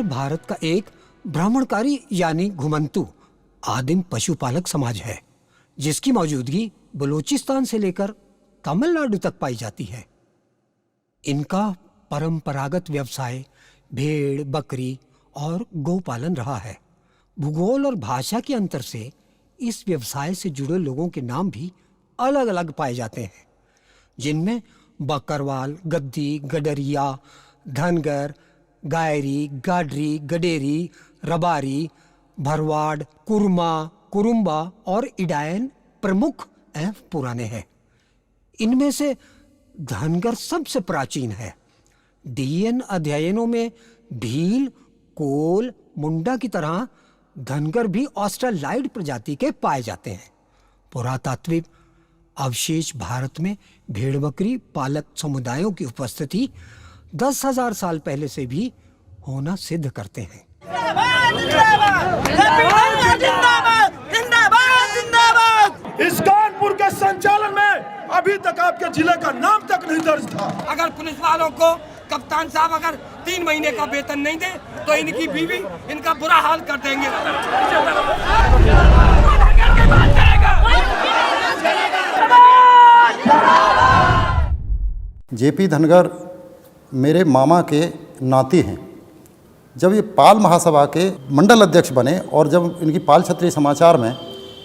भारत का एक भ्रमणकारी यानी घुमंतु आदिम पशुपालक समाज है, जिसकी मौजूदगी बलूचिस्तान से लेकर तमिलनाडु तक पाई जाती है। इनका परंपरागत व्यवसाय भेड़, बकरी और गौपालन रहा है। भूगोल और भाषा के अंतर से इस व्यवसाय से जुड़े लोगों के नाम भी अलग अलग पाए जाते हैं, जिनमें बकरवाल, गद्दी, गडरिया, धनगर, गायरी, गाडरी, गडेरी, रबारी, भरवाड़, कुरमा, कुरुम्बा और इडायन प्रमुख एवं पुराने हैं। इनमें से धनगर सबसे प्राचीन है। डीएन अध्ययनों में भील, कोल, मुंडा की तरह धनगर भी ऑस्ट्रेलाइड प्रजाति के पाए जाते हैं। पुरातात्विक अवशेष भारत में भेड़ बकरी पालक समुदायों की उपस्थिति 10,000 साल पहले से भी होना सिद्ध करते हैं। इस कानपुर के संचालन में अभी तक आपके जिले का नाम तक नहीं दर्ज था। अगर पुलिस वालों को कप्तान साहब अगर 3 महीने का वेतन नहीं दे तो इनकी बीवी इनका बुरा हाल कर देंगे। जेपी धनगर मेरे मामा के नाती हैं। जब ये पाल महासभा के मंडल अध्यक्ष बने और जब इनकी पाल क्षत्रिय समाचार में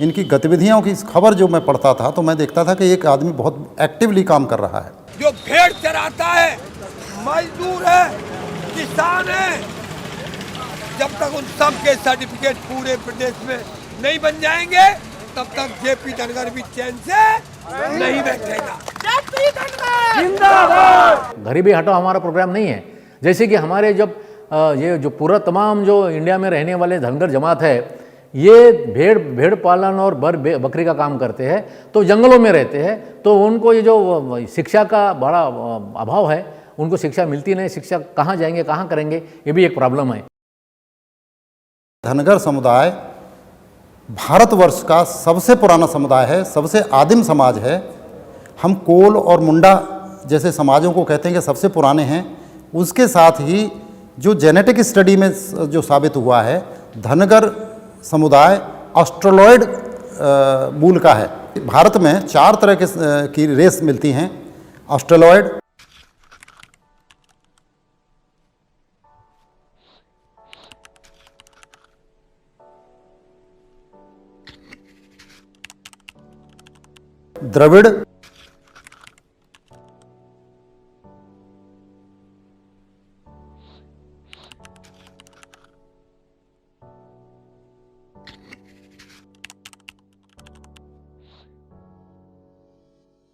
इनकी गतिविधियों की खबर जो मैं पढ़ता था तो मैं देखता था कि एक आदमी बहुत एक्टिवली काम कर रहा है। जो भेड़ चराता है, मजदूर है, किसान है, जब तक उन सब के सर्टिफिकेट पूरे प्रदेश में नहीं बन जाएंगे तब तक जेपी धनगर भी चैन से नहीं बैठेगा। गरीबी हटाओ हमारा प्रोग्राम नहीं है। जैसे कि हमारे जब ये जो पूरा तमाम जो इंडिया में रहने वाले धनगर जमात है, ये भेड़ पालन और बकरी का काम करते हैं, तो जंगलों में रहते हैं, तो उनको ये जो शिक्षा का बड़ा अभाव है, उनको शिक्षा मिलती नहीं। शिक्षा कहाँ जाएंगे, कहाँ करेंगे, ये भी एक प्रॉब्लम है। धनगर समुदाय भारतवर्ष का सबसे पुराना समुदाय है, सबसे आदिम समाज है। हम कोल और मुंडा जैसे समाजों को कहते हैं कि सबसे पुराने हैं। उसके साथ ही जो जेनेटिक स्टडी में जो साबित हुआ है, धनगर समुदाय ऑस्ट्रेलॉयड मूल का है। भारत में 4 तरह की रेस मिलती हैं। ऑस्ट्रेलॉयड, द्रविड़,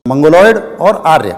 मंगोलॉयड और आर्य।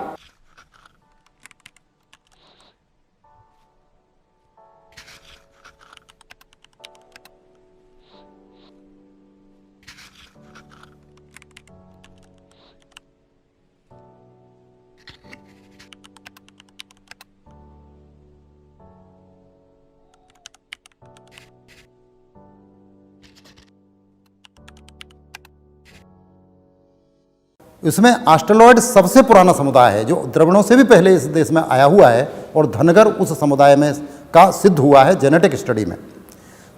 इसमें ऑस्ट्रेलॉयड सबसे पुराना समुदाय है, जो द्रविड़ों से भी पहले इस देश में आया हुआ है, और धनगर उस समुदाय में का सिद्ध हुआ है जेनेटिक स्टडी में।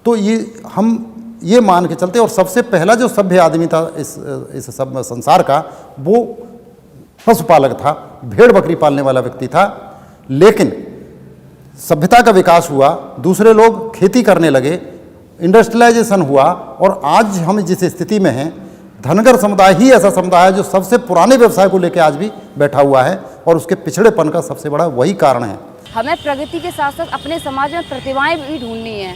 तो ये हम ये मान के चलते, और सबसे पहला जो सभ्य आदमी था इस सब संसार का, वो पशुपालक था, भेड़ बकरी पालने वाला व्यक्ति था। लेकिन सभ्यता का विकास हुआ, दूसरे लोग खेती करने लगे, इंडस्ट्रियलाइजेशन हुआ, और आज हम जिस स्थिति में हैं, धनगर समुदाय ही ऐसा समुदाय है जो सबसे पुराने व्यवसाय को लेकर आज भी बैठा हुआ है, और उसके पिछड़ेपन का सबसे बड़ा वही कारण है। हमें प्रगति के साथ साथ अपने समाज में प्रतिभाएं भी ढूंढनी है।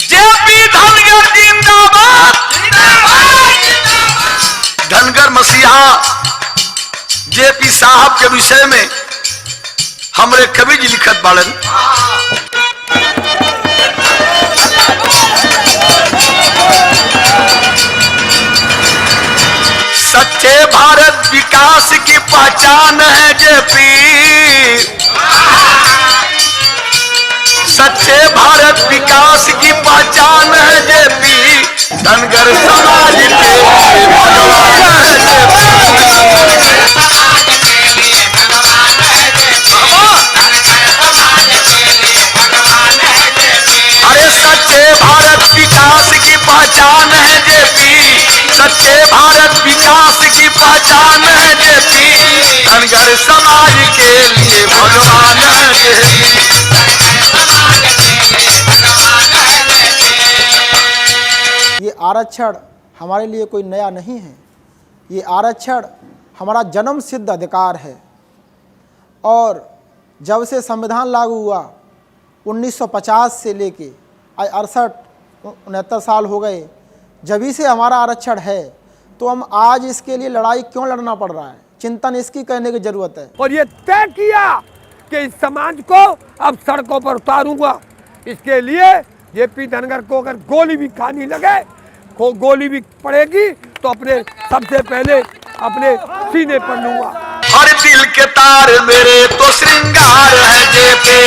जेपी धनगर जिंदाबाद, धनगर मसीहा जेपी साहब के विषय में हमरे कवि जी लिखत बाड़न। सच्चे भारत विकास की पहचान है जेपी, सच्चे भारत विकास की पहचान है जेपी, धनगर समाज के लिए भगवान अरे सच्चे भारत विकास की पहचान है जेपी, सच्चे भारत विकास की पहचान है जेपी, धनगर समाज के लिए भगवान है जेपी। ये आरक्षण हमारे लिए कोई नया नहीं है। ये आरक्षण हमारा जन्म सिद्ध अधिकार है और जब से संविधान लागू हुआ 1950 से लेके आज 68-69 साल हो गए, जब से हमारा आरक्षण है, तो हम आज इसके लिए लड़ाई क्यों लड़ना पड़ रहा है, चिंतन इसकी करने की जरूरत है। और ये तय किया कि इस समाज को अब सड़कों पर उतारूंगा। इसके लिए जेपी धनगर को अगर गोली भी खानी लगे, गोली भी पड़ेगी, तो अपने सबसे पहले अपने सीने पर लूंगा। हर दिल के तार मेरे तो श्रृंगार है जेपी,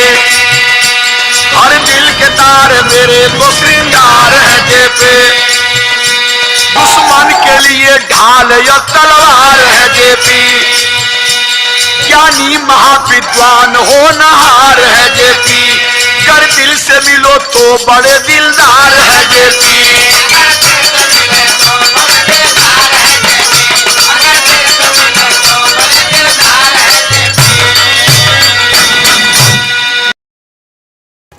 हर दिल के तार मेरे तो श्रृंगार है जेपी, दुश्मन के लिए ढाल या तलवार है जेपी, ज्ञानी महाविद्वान होनहार है जेपी, कर दिल से मिलो तो बड़े दिलदार है जेपी।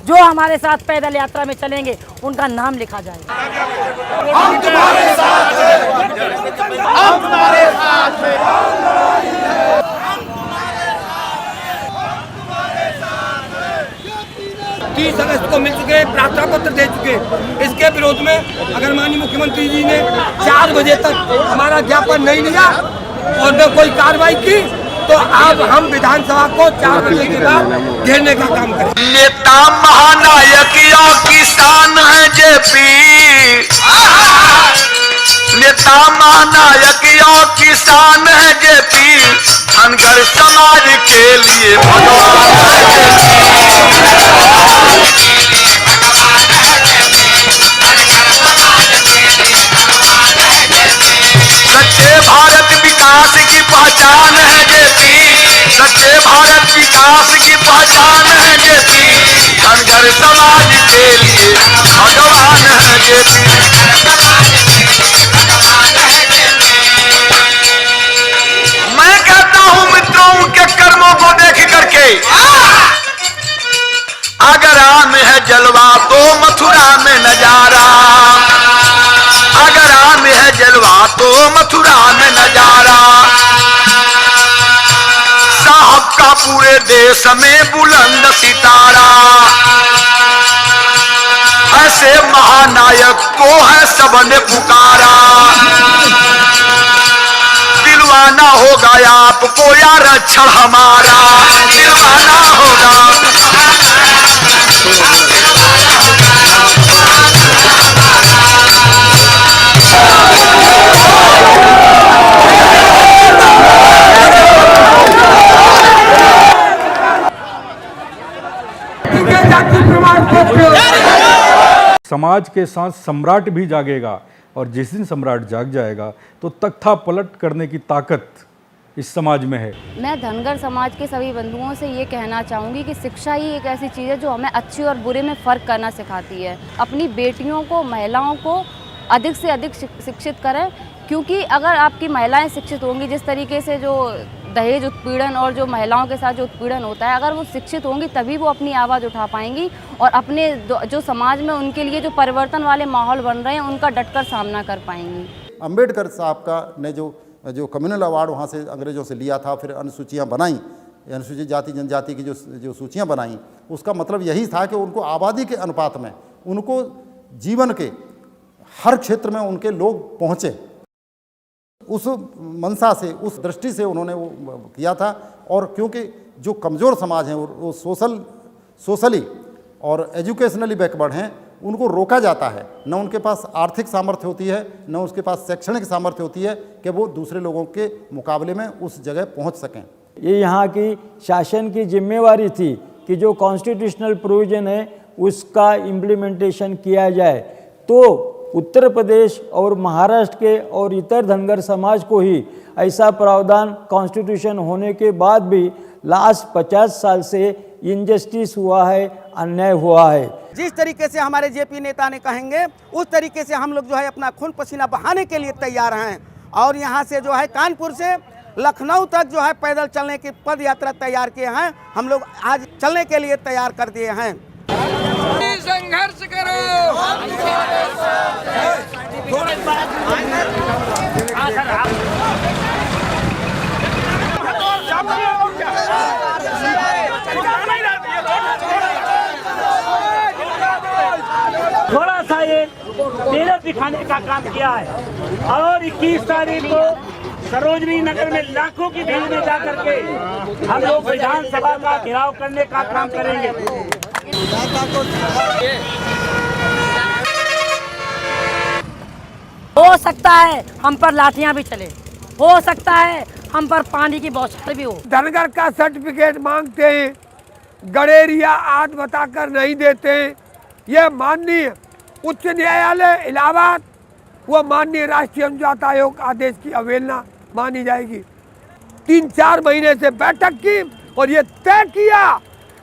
जो हमारे साथ पैदल यात्रा में चलेंगे उनका नाम लिखा जाएगा। हम तुम्हारे साथ हैं, हम तुम्हारे साथ हैं। 30 अगस्त को मिल चुके, प्रार्थना पत्र दे चुके। इसके विरोध में अगर माननीय मुख्यमंत्री जी ने 4 बजे तक हमारा ज्ञापन नहीं लिया और न कोई कार्रवाई की, तो अब हम विधानसभा को 4 बजे के बाद घेरने का काम करें। नेता महानायक या किसान है जेपी, नेता महानायक या किसान है जेपी, धनगर समाज के लिए भगवान है सच्चे भारत विकास की पहचान है जेपी, सच्चे भारत विकास की पहचान है जेपी, धनगर समाज के लिए भगवान है जेपी। मैं कहता हूं मित्रों, उनके कर्मों को देख करके, आगरा में है जलवा तो मथुरा में नजारा, आगरा में है जलवा तो मथुरा में नजारा, साहब का पूरे देश में बुलंद सितारा, ऐसे महानायक को है सबने पुकारा, दिलवाना होगा आपको यार रक्षण हमारा, दिलवाना होगा। समाज के साथ सम्राट भी जागेगा और जिस दिन सम्राट जाग जाएगा तो तख्ता पलट करने की ताकत इस समाज में है। मैं धनगर समाज के सभी बंधुओं से ये कहना चाहूँगी कि शिक्षा ही एक ऐसी चीज़ है जो हमें अच्छी और बुरे में फ़र्क करना सिखाती है। अपनी बेटियों को, महिलाओं को अधिक से अधिक शिक्षित करें, क्योंकि अगर आपकी महिलाएं शिक्षित होंगी, जिस तरीके से जो दहेज उत्पीड़न और जो महिलाओं के साथ जो उत्पीड़न होता है, अगर वो शिक्षित होंगी तभी वो अपनी आवाज़ उठा पाएंगी और अपने जो समाज में उनके लिए जो परिवर्तन वाले माहौल बन रहे हैं उनका डटकर सामना कर पाएंगी। अंबेडकर साहब का ने जो कम्युनल अवार्ड वहाँ से अंग्रेज़ों से लिया था, फिर अनुसूचियाँ बनाई, अनुसूचित जाति जनजाति की जो सूचियाँ बनाई, उसका मतलब यही था कि उनको आबादी के अनुपात में उनको जीवन के हर क्षेत्र में उनके लोग पहुँचे। उस मंशा से, उस दृष्टि से उन्होंने वो किया था। और क्योंकि जो कमज़ोर समाज हैं वो सोशली और एजुकेशनली बैकवर्ड हैं, उनको रोका जाता है, न उनके पास आर्थिक सामर्थ्य होती है, न उसके पास शैक्षणिक सामर्थ्य होती है कि वो दूसरे लोगों के मुकाबले में उस जगह पहुंच सकें। ये यहाँ की शासन की जिम्मेवारी थी कि जो कॉन्स्टिट्यूशनल प्रोविज़न है उसका इम्प्लीमेंटेशन किया जाए। तो उत्तर प्रदेश और महाराष्ट्र के और इतर धनगर समाज को ही ऐसा प्रावधान कॉन्स्टिट्यूशन होने के बाद भी लास्ट 50 साल से इनजस्टिस हुआ है, अन्याय हुआ है। जिस तरीके से हमारे जेपी नेता ने कहेंगे उस तरीके से हम लोग जो है अपना खून पसीना बहाने के लिए तैयार हैं और यहाँ से जो है कानपुर से लखनऊ तक जो है पैदल चलने की पद यात्रा तैयार किए हैं। हम लोग आज चलने के लिए तैयार कर दिए हैं। संघर्ष करो। थोड़ा सा ये तेरह दिखाने का काम किया है और 21 तारीख को सरोजनी नगर में लाखों की भीड़ में जाकर के हम लोग विधानसभा का घेराव करने का काम करेंगे। हो सकता है हम पर लाठियां भी चले, हो सकता है हम पर पानी की बौछार भी हो। धनगर का सर्टिफिकेट मांगते हैं, गडेरिया आठ बताकर नहीं देते हैं। यह माननीय उच्च न्यायालय इलाहाबाद व माननीय राष्ट्रीय अनुजात आयोग आदेश की अवहेलना मानी जाएगी। 3-4 महीने से बैठक की और ये तय किया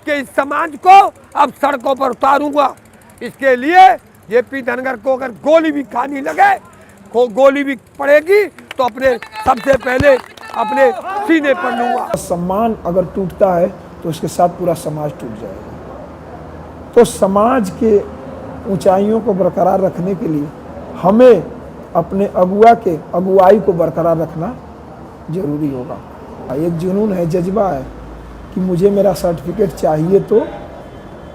कि इस समाज को अब सड़कों पर उतारूंगा। इसके लिए जेपी धनगर को अगर गोली भी खानी लगे, गोली भी पड़ेगी तो अपने सबसे पहले अपने सीने पर लूंगा। सम्मान अगर टूटता है तो उसके साथ पूरा समाज टूट जाएगा। तो समाज के ऊंचाइयों को बरकरार रखने के लिए हमें अपने अगुआ के अगुवाई को बरकरार रखना जरूरी होगा। एक जुनून है, जज्बा है कि मुझे मेरा सर्टिफिकेट चाहिए तो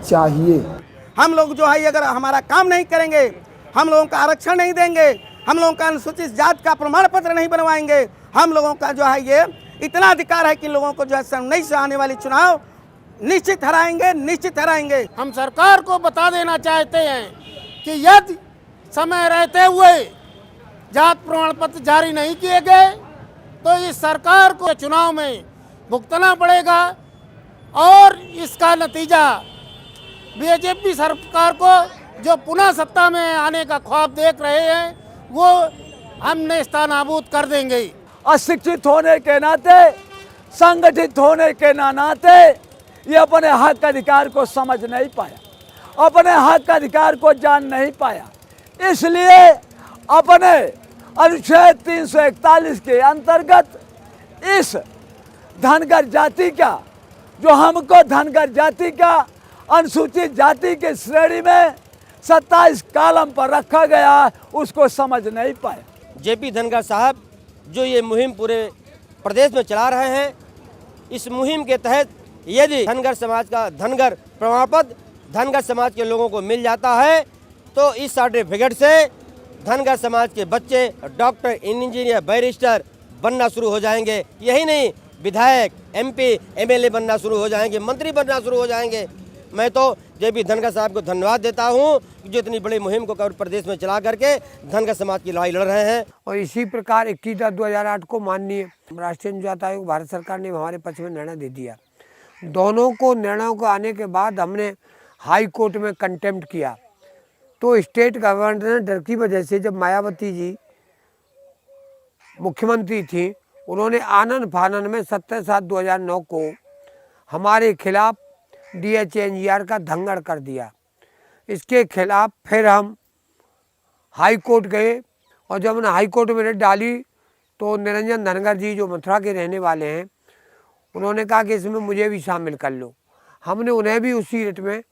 चाहिए। हम लोग जो है अगर हमारा काम नहीं करेंगे, हम लोगों का आरक्षण नहीं देंगे, हम लोगों का अनुसूचित जाति का प्रमाण पत्र नहीं बनवाएंगे, हम लोगों का जो है ये इतना अधिकार है कि लोगों को जो है नहीं से आने वाली चुनाव निश्चित हराएंगे, निश्चित हराएंगे। हम सरकार को बता देना चाहते हैं कि यदि समय रहते हुए जात प्रमाण पत्र जारी नहीं किए गए तो इस सरकार को चुनाव में भुगतना पड़ेगा और इसका नतीजा बीजेपी सरकार को जो पुनः सत्ता में आने का ख्वाब देख रहे हैं वो हम नेस्तनाबूद कर देंगे। अशिक्षित होने के नाते, संगठित होने के नाते ये अपने हक अधिकार को समझ नहीं पाया, अपने हक अधिकार को जान नहीं पाया। इसलिए अपने अनुच्छेद 341 के अंतर्गत इस धनगर जाति का, जो हमको धनगर जाति का अनुसूचित जाति के श्रेणी में 27 कॉलम पर रखा गया, उसको समझ नहीं पाए। जेपी धनगर साहब जो ये मुहिम पूरे प्रदेश में चला रहे हैं, इस मुहिम के तहत यदि धनगर समाज का धनगर प्रमाण पत्र धनगर समाज के लोगों को मिल जाता है तो इस सर्टिफिकेट से धनगर समाज के बच्चे डॉक्टर, इंजीनियर, बैरिस्टर बनना शुरू हो जाएंगे। यही नहीं, विधायक, MP, MLA बनना शुरू हो जाएंगे, मंत्री बनना शुरू हो जाएंगे। मैं तो जेपी धनगर साहब को धन्यवाद देता हूं जो इतनी बड़ी मुहिम को प्रदेश में चला करके धनगर समाज की लड़ाई लड़ रहे हैं। और इसी प्रकार 21/2008 को माननीय राष्ट्रीय अनुजात आयोग भारत सरकार ने हमारे पक्ष में निर्णय दे दिया। दोनों को निर्णयों को आने के बाद हमने हाई कोर्ट में कंटेम्प्ट किया। तो स्टेट गवर्नर डर की वजह से, जब मायावती जी मुख्यमंत्री थी, उन्होंने आनन फानन में 17/7/2009 को हमारे खिलाफ DHNGR का धंगड़ कर दिया। इसके खिलाफ फिर हम हाई कोर्ट गए और जब हमने हाई कोर्ट में रिट डाली तो निरंजन धनगर जी जो मथुरा के रहने वाले हैं, उन्होंने कहा कि इसमें मुझे भी शामिल कर लो। हमने उन्हें भी उसी रिट में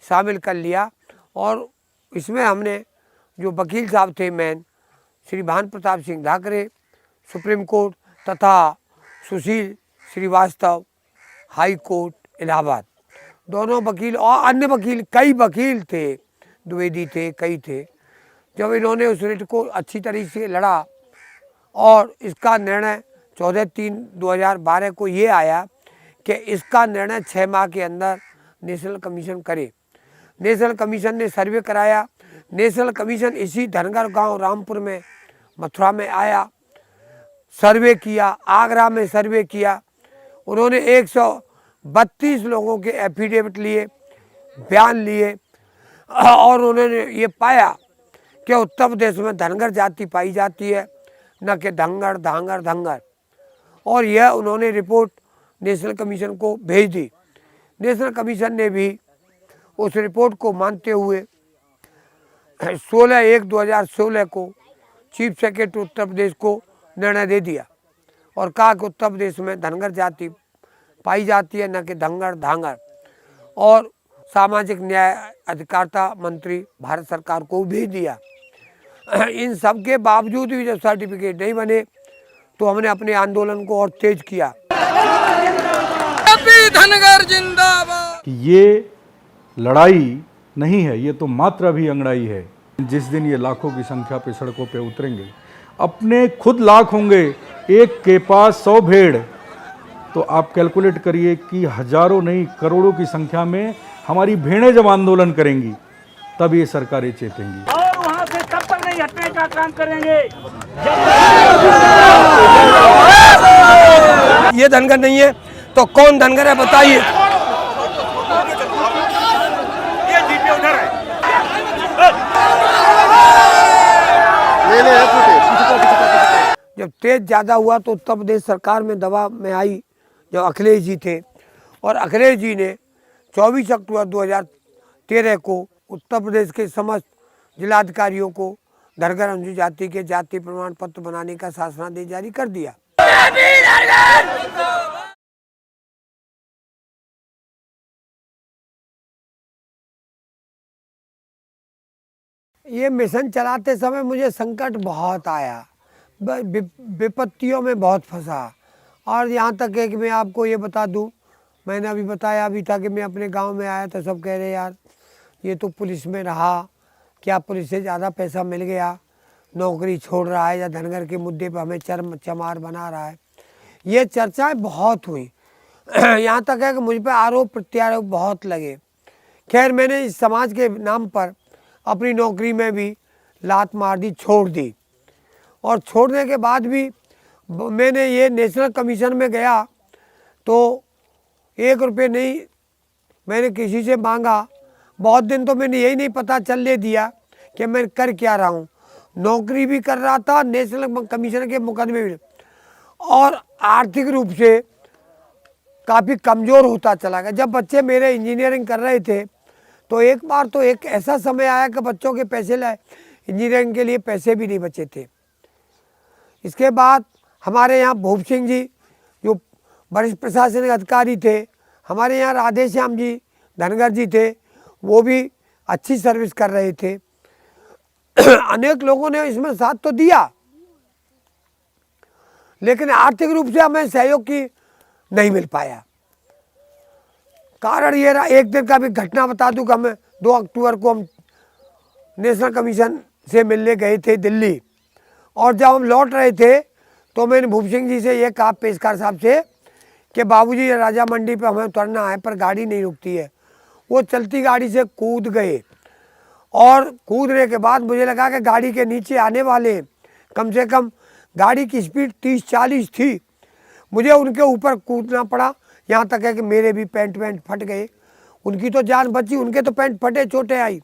शामिल कर लिया और इसमें हमने जो वकील साहब थे main, Shri Bhanu Pratap Singh Dhakre supreme court तथा सुशील श्रीवास्तव हाई कोर्ट इलाहाबाद, दोनों वकील और अन्य वकील, कई वकील थे, द्विवेदी थे, कई थे। जब इन्होंने उस रिट को अच्छी तरीके से लड़ा और इसका निर्णय 14/3/2012 को ये आया कि इसका निर्णय 6 माह के अंदर नेशनल कमीशन करे। नेशनल कमीशन ने सर्वे कराया। नेशनल कमीशन इसी धनगर गांव रामपुर में, मथुरा में आया, सर्वे किया, आगरा में सर्वे किया। उन्होंने 132 लोगों के एफिडेविट लिए, बयान लिए और उन्होंने ये पाया कि उत्तर प्रदेश में धनगर जाति पाई जाती है, न कि धंगर धांगर धंगर। और यह उन्होंने रिपोर्ट नेशनल कमीशन को भेज दी। नेशनल कमीशन ने भी उस रिपोर्ट को मानते हुए 16/1/2016 को चीफ सेक्रेटरी उत्तर प्रदेश को निर्णय दे दिया और कहा कि उत्तर प्रदेश में धनगर जाति पाई जाती है, न कि धंगर धांगर। और सामाजिक न्याय अधिकारिता मंत्री भारत सरकार को भेज दिया। इन सब के बावजूद भी जब सर्टिफिकेट नहीं बने तो हमने अपने आंदोलन को और तेज किया। धनगर जिंदाबाद। ये लड़ाई नहीं है, ये तो मात्र अभी अंगड़ाई है। जिस दिन ये लाखों की संख्या पे सड़कों पे उतरेंगे, अपने खुद लाख होंगे, एक के पास 100 भेड़, तो आप कैलकुलेट करिए कि हजारों नहीं करोड़ों की संख्या में हमारी भेड़ें जब आंदोलन करेंगी तब ये सरकारें चेतेंगी। और वहाँ से तब तक नहीं हटने का काम करेंगे ये धनगर नहीं है तो कौन धनगर है बताइए। ये जीपे उधर है। जब तेज ज़्यादा हुआ तो उत्तर प्रदेश सरकार में दबाव में आई जब अखिलेश जी थे, और अखिलेश जी ने 24 अक्टूबर 2013 को उत्तर प्रदेश के समस्त जिलाधिकारियों को धनगर अनुसूचित जाति के जाति प्रमाण पत्र बनाने का शासनादेश जारी कर दिया। ये मिशन चलाते समय मुझे संकट बहुत आया, विपत्तियों में बहुत फंसा। और यहाँ तक है कि मैं आपको ये बता दूँ, मैंने अभी बताया भी था कि मैं अपने गांव में आया तो सब कह रहे यार ये तो पुलिस में रहा, क्या पुलिस से ज़्यादा पैसा मिल गया, नौकरी छोड़ रहा है, या धनगर के मुद्दे पर हमें चमार बना रहा है। ये चर्चाएं बहुत हुई। यहाँ तक है कि मुझ पर आरोप प्रत्यारोप बहुत लगे। खैर मैंने इस समाज के नाम पर अपनी नौकरी में भी लात मार दी, छोड़ दी। और छोड़ने के बाद भी मैंने ये नेशनल कमीशन में गया तो 1 रुपये नहीं मैंने किसी से मांगा। बहुत दिन तो मैंने यही नहीं पता चलने दिया कि मैं कर क्या रहा हूँ। नौकरी भी कर रहा था, नेशनल कमीशन के मुकदमे भी, और आर्थिक रूप से काफ़ी कमज़ोर होता चला गया। जब बच्चे मेरे इंजीनियरिंग कर रहे थे तो एक बार तो एक ऐसा समय आया कि बच्चों के पैसे लाए, इंजीनियरिंग के लिए पैसे भी नहीं बचे थे। इसके बाद हमारे यहाँ भूप सिंह जी जो वरिष्ठ प्रशासनिक अधिकारी थे, हमारे यहाँ राधे श्याम जी धनगर जी थे, वो भी अच्छी सर्विस कर रहे थे। अनेक लोगों ने इसमें साथ तो दिया, लेकिन आर्थिक रूप से हमें सहयोग की नहीं मिल पाया। कारण ये रहा, एक दिन का भी घटना बता दूं कि हमें 2 अक्टूबर को हम नेशनल कमीशन से मिलने गए थे दिल्ली, और जब हम लौट रहे थे तो मैंने भूप सिंह जी से ये कहा, पेशकार साहब से, कि बाबूजी राजा मंडी पे हमें उतरना है पर गाड़ी नहीं रुकती है। वो चलती गाड़ी से कूद गए, और कूदने के बाद मुझे लगा कि गाड़ी के नीचे आने वाले, कम से कम गाड़ी की स्पीड 30-40 थी। मुझे उनके ऊपर कूदना पड़ा, यहाँ तक है कि मेरे भी पैंट फट गए। उनकी तो जान बची, उनके तो पैंट फटे, चोटें आई।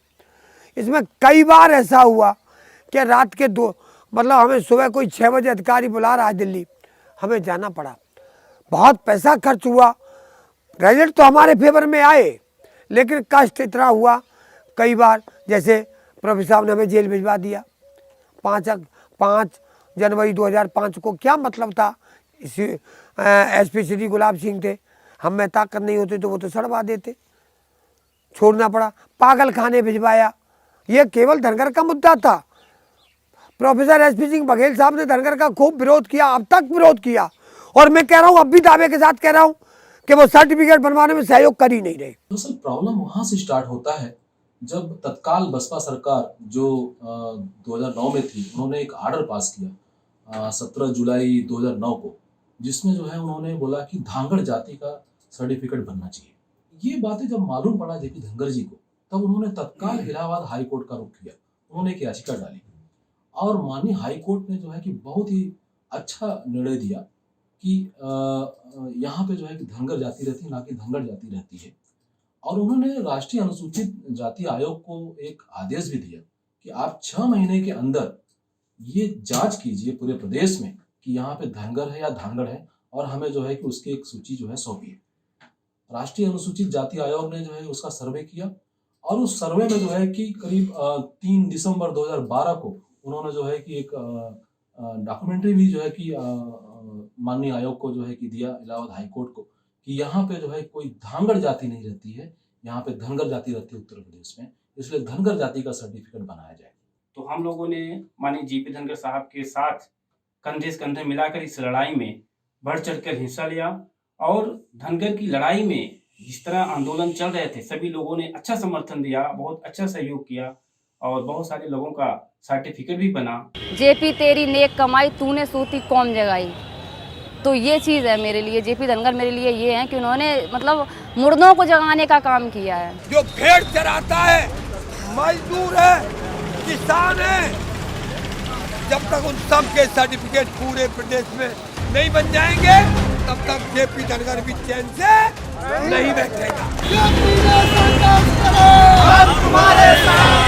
इसमें कई बार ऐसा हुआ कि रात के 2 मतलब हमें सुबह कोई 6 बजे अधिकारी बुला रहा है दिल्ली, हमें जाना पड़ा। बहुत पैसा खर्च हुआ, रिजल्ट तो हमारे फेवर में आए, लेकिन कष्ट इतना हुआ कई बार, जैसे प्रोफेसर साहब ने हमें जेल भिजवा दिया। 5 जनवरी 2005 को क्या मतलब था, एसपी श्री गुलाब सिंह थे, हम में ताकत नहीं होती तो वो तो सड़वा देते, छोड़ना पड़ा। पागल खाने भिजवाया। ये केवल धनगर का मुद्दा था। प्रोफेसर एसपी सिंह बघेल साहब ने धनगर का खूब विरोध किया, अब तक विरोध किया, और मैं कह रहा हूँ, अब भी दावे के साथ कह रहा हूँ कि वो सर्टिफिकेट बनवाने में सहयोग कर ही नहीं रहे। दरअसल प्रॉब्लम वहाँ से स्टार्ट होता है जब तत्काल बसपा सरकार जो 2009 में थी, उन्होंने एक आर्डर पास किया 17 जुलाई 2009 को, जिसमें जो है उन्होंने बोला कि धांगड़ जाति का सर्टिफिकेट बनना चाहिए। ये बातें जब मालूम पड़ा जेपी धनगर जी को, तब उन्होंने तत्काल इलाहाबाद हाई कोर्ट का रुख किया। उन्होंने एक याचिका डाली और माननीय हाई कोर्ट ने जो है कि बहुत ही अच्छा निर्णय दिया कि यहाँ पे जो है कि धनगर जाति रहती है, ना कि धनगर जाति रहती है। और उन्होंने राष्ट्रीय अनुसूचित जाति आयोग को एक आदेश भी दिया कि आप 6 महीने के अंदर ये जांच कीजिए पूरे प्रदेश में कि यहाँ पे धनगर है या धानगढ़ है, और हमें जो है कि उसकी एक सूची जो है सौंपिए। राष्ट्रीय अनुसूचित जाति आयोग ने जो है उसका सर्वे किया, और उस सर्वे में जो है कि करीब 3 दिसंबर 2012 को उन्होंने जो है कि एक डॉक्यूमेंट्री भी जो है कि माननीय आयोग को जो है कि दिया, इलाहाबाद हाई कोर्ट को, कि यहाँ पे जो है कोई धानगढ़ जाति नहीं रहती है, यहाँ पे धनगर जाति रहती है उत्तर प्रदेश में, इसलिए धनगर जाति का सर्टिफिकेट बनाया जाए। तो हम लोगों ने माननीय जीपी धनगर साहब के साथ कंधे से कंधे मिलाकर इस लड़ाई में बढ़ चढ़कर हिस्सा लिया, और धनगर की लड़ाई में जिस तरह आंदोलन चल रहे थे सभी लोगों ने अच्छा समर्थन दिया, बहुत अच्छा सहयोग किया, और बहुत सारे लोगों का सर्टिफिकेट भी बना। जेपी तेरी नेक कमाई तूने सूती कौम जगाई, तो ये चीज़ है मेरे लिए। जेपी धनगर मेरे लिए ये है कि उन्होंने मतलब मुर्दों को जगाने का काम किया है। जो भेड़ चराता है, मजदूर है, किसान है, जब तक उन सब के सर्टिफिकेट पूरे प्रदेश में नहीं बन जाएंगे तब तक जेपी धनगर भी चैन से नहीं बैठेगा। तुम्हारे साथ